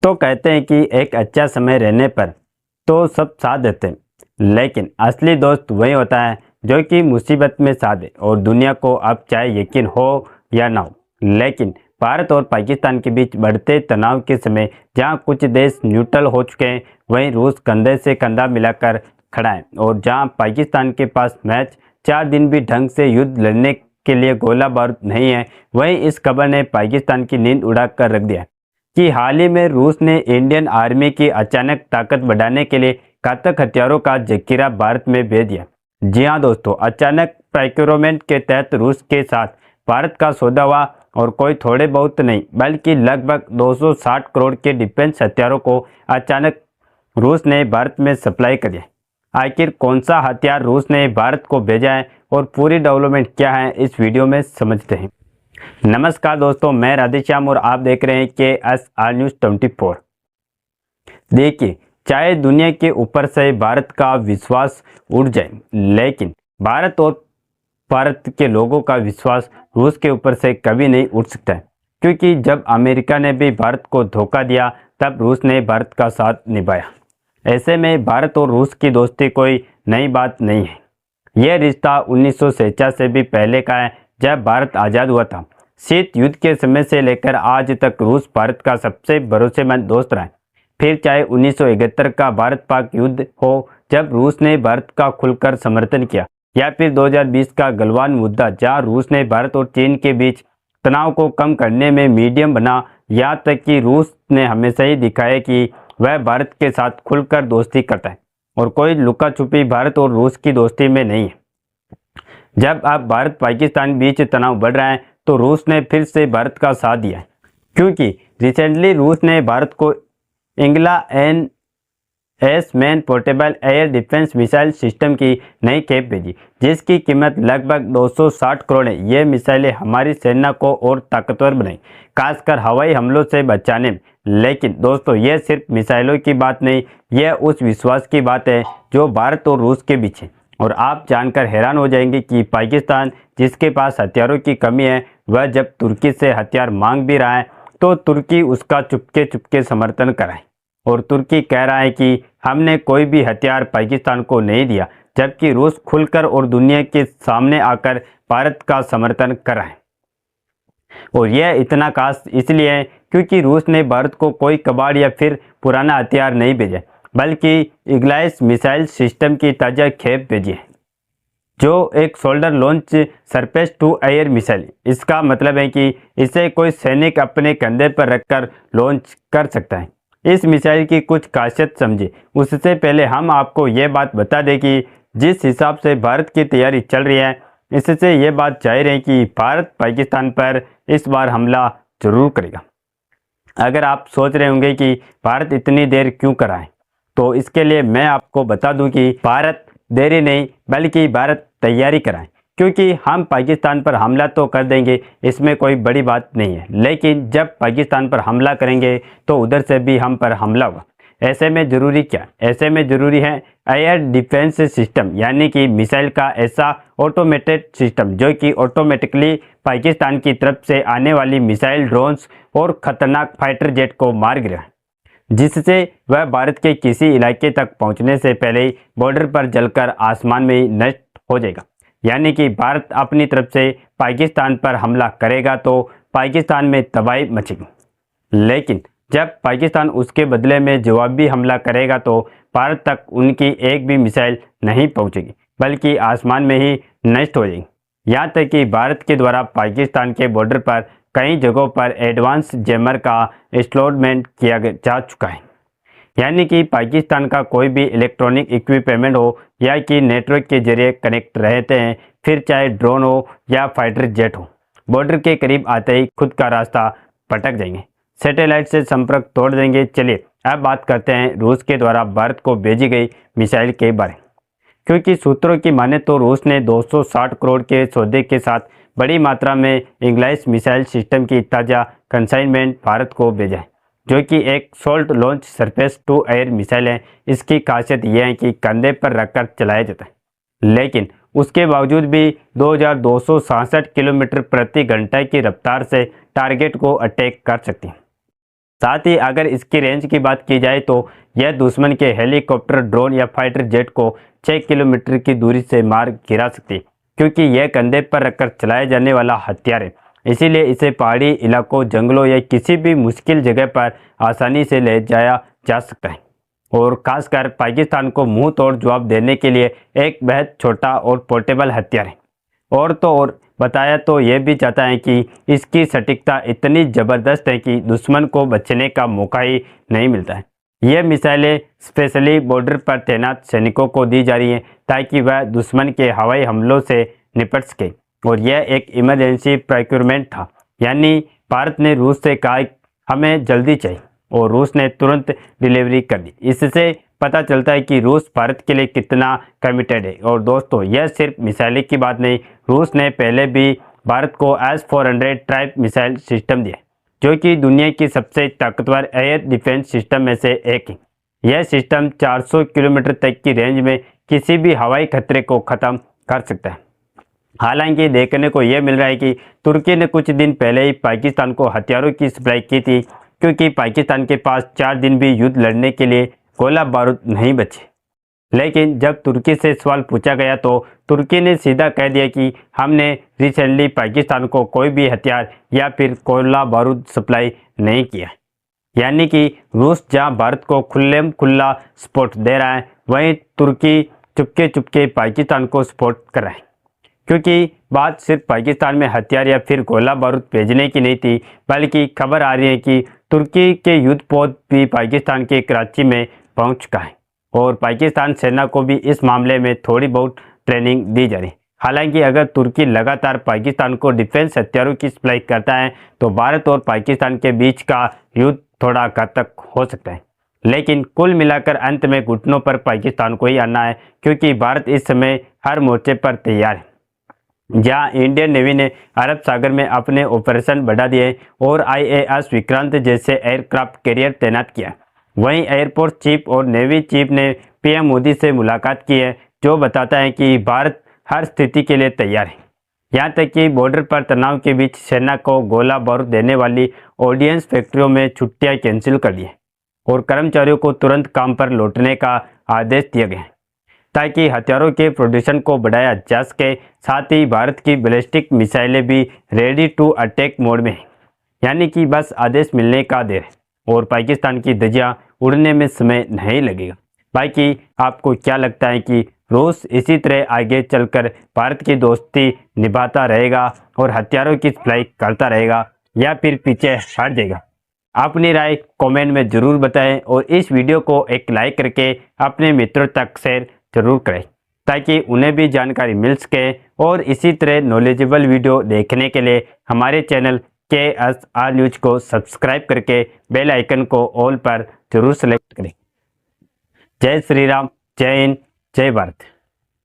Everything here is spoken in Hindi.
तो कहते हैं कि एक अच्छा समय रहने पर तो सब साथ देते हैं, लेकिन असली दोस्त वही होता है जो कि मुसीबत में साथ दे। और दुनिया को अब चाहे यकीन हो या ना हो, लेकिन भारत और पाकिस्तान के बीच बढ़ते तनाव के समय जहां कुछ देश न्यूट्रल हो चुके हैं, वहीं रूस कंधे से कंधा मिलाकर खड़ा है। और जहां पाकिस्तान के पास मैच 4 दिन भी ढंग से युद्ध लड़ने के लिए गोला बारूद नहीं है, वहीं इस खबर ने पाकिस्तान की नींद उड़ा कर रख दिया कि हाल ही में रूस ने इंडियन आर्मी की अचानक ताकत बढ़ाने के लिए घातक हथियारों का जखीरा भारत में भेज दिया। जी हाँ दोस्तों, अचानक प्रोक्योरमेंट के तहत रूस के साथ भारत का सौदा हुआ और कोई थोड़े बहुत नहीं बल्कि लगभग 260 करोड़ के डिफेंस हथियारों को अचानक रूस ने भारत में सप्लाई कर दिया। आखिर कौन सा हथियार रूस ने भारत को भेजा है और पूरी डेवलपमेंट क्या है, इस वीडियो में समझते हैं। नमस्कार दोस्तों, मैं राधेश्याम और आप देख रहे हैं KSR न्यूज़ 24। देखिए, चाहे दुनिया के ऊपर से भारत का विश्वास उड़ जाए, लेकिन भारत और भारत के लोगों का विश्वास रूस के ऊपर से कभी नहीं उठ सकता है। क्योंकि जब अमेरिका ने भी भारत को धोखा दिया, तब रूस ने भारत का साथ निभाया। ऐसे में भारत और रूस की दोस्ती कोई नई बात नहीं है। यह रिश्ता 1946 से भी पहले का है, जब भारत आज़ाद हुआ था। शीत युद्ध के समय से लेकर आज तक रूस भारत का सबसे भरोसेमंद दोस्त रहा है। फिर चाहे 1971 का भारत पाक युद्ध हो, जब रूस ने भारत का खुलकर समर्थन किया, या फिर 2020 का गलवान मुद्दा, जहां रूस ने भारत और चीन के बीच तनाव को कम करने में मीडियम बना। यहाँ तक कि रूस ने हमेशा ही दिखाया कि वह भारत के साथ खुलकर दोस्ती करता है और कोई लुका छुपी भारत और रूस की दोस्ती में नहीं है। जब अब भारत पाकिस्तान बीच तनाव बढ़ रहा है, तो रूस ने फिर से भारत का साथ दिया है। क्योंकि रिसेंटली रूस ने भारत को इंग्ला-एन-एस man portable air defence missile system की नई खेप भेजी, जिसकी कीमत लगभग 260 करोड़ है। ये मिसाइलें हमारी सेना को और ताकतवर बनाई, खासकर हवाई हमलों से बचाने में। लेकिन दोस्तों, यह सिर्फ मिसाइलों की बात नहीं, यह उस विश्वास की बात है जो भारत और रूस के बीच है। और आप जानकर हैरान हो जाएंगे कि पाकिस्तान, जिसके पास हथियारों की कमी है, वह जब तुर्की से हथियार मांग भी रहा है, तो तुर्की उसका चुपके चुपके समर्थन कराए। और तुर्की कह रहा है कि हमने कोई भी हथियार पाकिस्तान को नहीं दिया, जबकि रूस खुलकर और दुनिया के सामने आकर भारत का समर्थन कर रहा है। और यह इतना खास इसलिए है क्योंकि रूस ने भारत को कोई कबाड़ या फिर पुराना हथियार नहीं भेजा, बल्कि इग्लाइस मिसाइल सिस्टम की ताज़ा खेप भेजी है, जो एक shoulder launch surface to air missile. इसका मतलब है कि इसे कोई सैनिक अपने कंधे पर रखकर लॉन्च कर सकता है। इस मिसाइल की कुछ खासियत समझे, उससे पहले हम आपको ये बात बता दें कि जिस हिसाब से भारत की तैयारी चल रही है, इससे ये बात जाहिर है कि भारत पाकिस्तान पर इस बार हमला जरूर करेगा। अगर आप सोच रहे होंगे कि भारत इतनी देर क्यों कर रहा है, तो इसके लिए मैं आपको बता दूं कि भारत देरी नहीं बल्कि भारत तैयारी कराएं। क्योंकि हम पाकिस्तान पर हमला तो कर देंगे, इसमें कोई बड़ी बात नहीं है, लेकिन जब पाकिस्तान पर हमला करेंगे तो उधर से भी हम पर हमला होगा। ऐसे में ज़रूरी क्या? ऐसे में ज़रूरी है एयर डिफेंस सिस्टम, यानी कि मिसाइल का ऐसा ऑटोमेटेड सिस्टम जो कि ऑटोमेटिकली पाकिस्तान की तरफ से आने वाली मिसाइल, ड्रोन्स और खतरनाक फाइटर जेट को मार गिरा, जिससे वह भारत के किसी इलाके तक पहुंचने से पहले ही बॉर्डर पर जलकर आसमान में ही नष्ट हो जाएगा। यानी कि भारत अपनी तरफ से पाकिस्तान पर हमला करेगा तो पाकिस्तान में तबाही मचेगी, लेकिन जब पाकिस्तान उसके बदले में जवाबी हमला करेगा तो भारत तक उनकी एक भी मिसाइल नहीं पहुंचेगी, बल्कि आसमान में ही नष्ट हो जाएगी। यहाँ तक कि भारत के द्वारा पाकिस्तान के बॉर्डर पर कई जगहों पर एडवांस जैमर का इंस्टॉलमेंट किया जा चुका है। यानी कि पाकिस्तान का कोई भी इलेक्ट्रॉनिक इक्विपमेंट हो या कि नेटवर्क के जरिए कनेक्ट रहते हैं, फिर चाहे ड्रोन हो या फाइटर जेट हो, बॉर्डर के करीब आते ही खुद का रास्ता भटक जाएंगे, सैटेलाइट से संपर्क तोड़ देंगे। चलिए अब बात करते हैं रूस के द्वारा भारत को भेजी गई मिसाइल के बारे में। क्योंकि सूत्रों की माने तो रूस ने 260 करोड़ के सौदे के साथ बड़ी मात्रा में इंग्लाइस मिसाइल सिस्टम की ताज़ा कंसाइनमेंट भारत को भेजा है, जो कि एक सोल्ट launch surface to air missile है। इसकी खासियत यह है कि कंधे पर रखकर चलाया जाता है, लेकिन उसके बावजूद भी 2266 किलोमीटर प्रति घंटा की रफ्तार से टारगेट को अटैक कर सकती है। साथ ही अगर इसकी रेंज की बात की जाए तो यह दुश्मन के हेलीकॉप्टर, ड्रोन या फाइटर जेट को 6 किलोमीटर की दूरी से मार गिरा सकती, क्योंकि यह कंधे पर रखकर चलाया जाने वाला हथियार है। इसीलिए इसे पहाड़ी इलाकों, जंगलों या किसी भी मुश्किल जगह पर आसानी से ले जाया जा सकता है और खासकर पाकिस्तान को मुंह तोड़ जवाब देने के लिए एक बेहद छोटा और पोर्टेबल हथियार है। और तो और बताया तो यह भी चाहता है कि इसकी सटीकता इतनी ज़बरदस्त है कि दुश्मन को बचने का मौका ही नहीं मिलता है। ये मिसाइलें स्पेशली बॉर्डर पर तैनात सैनिकों को दी जा रही हैं ताकि वह दुश्मन के हवाई हमलों से निपट सके और यह एक इमरजेंसी प्रोक्योरमेंट था, यानी भारत ने रूस से कहा हमें जल्दी चाहिए और रूस ने तुरंत डिलीवरी कर दी। इससे पता चलता है कि रूस भारत के लिए कितना कमिटेड है। और दोस्तों, यह सिर्फ मिसाइल की बात नहीं, रूस ने पहले भी भारत को S-400 ट्राइब मिसाइल सिस्टम दिया, जो कि दुनिया की सबसे ताकतवर एयर डिफेंस सिस्टम में से एक है। यह सिस्टम 400 किलोमीटर तक की रेंज में किसी भी हवाई खतरे को ख़त्म कर सकता है। हालांकि देखने को यह मिल रहा है कि तुर्की ने कुछ दिन पहले ही पाकिस्तान को हथियारों की सप्लाई की थी, क्योंकि पाकिस्तान के पास 4 दिन भी युद्ध लड़ने के लिए गोला बारूद नहीं बचे। लेकिन जब तुर्की से सवाल पूछा गया तो तुर्की ने सीधा कह दिया कि हमने रिसेंटली पाकिस्तान को कोई भी हथियार या फिर गोला बारूद सप्लाई नहीं किया। यानी कि रूस जहां भारत को खुल्ला सपोर्ट दे रहा है, वहीं तुर्की चुपके चुपके पाकिस्तान को सपोर्ट कर रहा है। क्योंकि बात सिर्फ पाकिस्तान में हथियार या फिर गोला बारूद भेजने की नहीं थी, बल्कि खबर आ रही है कि तुर्की के युद्धपोत भी पाकिस्तान के कराची में पहुंच चुका है और पाकिस्तान सेना को भी इस मामले में थोड़ी बहुत ट्रेनिंग दी जा रही है। हालांकि अगर तुर्की लगातार पाकिस्तान को डिफेंस हथियारों की सप्लाई करता है तो भारत और पाकिस्तान के बीच का युद्ध थोड़ा घातक हो सकता है। लेकिन कुल मिलाकर अंत में घुटनों पर पाकिस्तान को ही आना है, क्योंकि भारत इस समय हर मोर्चे पर तैयार है। जहां इंडियन नेवी ने अरब सागर में अपने ऑपरेशन बढ़ा दिए और IAS विक्रांत जैसे एयरक्राफ्ट कैरियर तैनात किया, वहीं एयरफोर्स चीफ और नेवी चीफ ने PM मोदी से मुलाकात की है, जो बताता है कि भारत हर स्थिति के लिए तैयार है। यहां तक कि बॉर्डर पर तनाव के बीच सेना को गोला बारूद देने वाली ऑर्डिनेंस फैक्ट्रियों में छुट्टियां कैंसिल कर दी और कर्मचारियों को तुरंत काम पर लौटने का आदेश दिया गया, ताकि हथियारों के प्रोडक्शन को बढ़ाया जा सके। साथ ही भारत की बैलिस्टिक मिसाइलें भी रेडी टू अटैक मोड में हैं, यानी कि बस आदेश मिलने का देर है और पाकिस्तान की धज्जियां उड़ने में समय नहीं लगेगा। बाकी आपको क्या लगता है कि रूस इसी तरह आगे चलकर भारत की दोस्ती निभाता रहेगा और हथियारों की सप्लाई करता रहेगा, या फिर पीछे हट जाएगा? अपनी राय कमेंट में ज़रूर बताएं और इस वीडियो को एक लाइक करके अपने मित्रों तक शेयर जरूर करें, ताकि उन्हें भी जानकारी मिल सके। और इसी तरह नॉलेजेबल वीडियो देखने के लिए हमारे चैनल KSR न्यूज को सब्सक्राइब करके बेल आइकन को ऑल पर जरूर सेलेक्ट करें। जय श्री राम, जय हिंद, जय भारत।